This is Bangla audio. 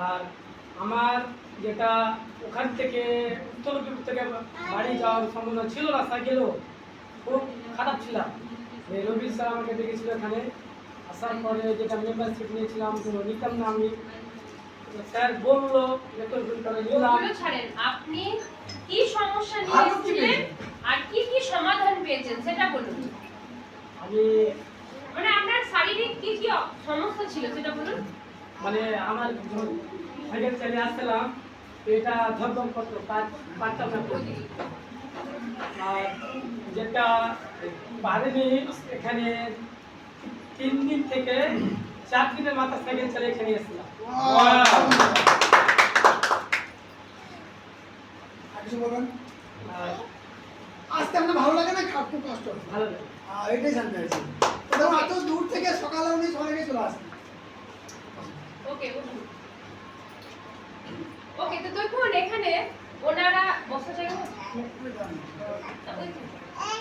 আর আমার যেটা ওখান থেকে উত্তর দিক থেকে বাড়ি যাওয়ার সম্ভাবনা ছিল না, সাইকেলও খুব খারাপ ছিলাম। রবি স্যার আমাকে ডেকেছিল এখানে, আসার পরে যেটা মেম্বারশিপ নিয়েছিলাম তো নিতাম না আমি। স্যার বললো রেকর্ড করে নিলাম। ছাড়েন, আপনি কি সমস্যা নিয়ে এসেছিলেন আর কি কি সমাধান পেয়েছেন সেটা বলুন। আমি মানে আপনার শারীরিক কি কি সমস্যা ছিল সেটা বলুন। মানে আমার সাইকেল চালিয়ে আসছিলাম, এটা ধরধর করতো, পারতাম না। আর যেটা পারিনি এখানে 3 দিন থেকে 4 দিনের মাথা সাইকেল চালিয়ে এখানে এসেছিলাম। আসতে আপনার ভালো লাগে না খুব কষ্ট? ভালো লাগে। এটাই জানতে চাইছি। এত দূর থেকে সকালে উনি অনেকে চলে আসেন। ওকে ওকে, তো দেখুন এখানে ওনারা বসা জায়গা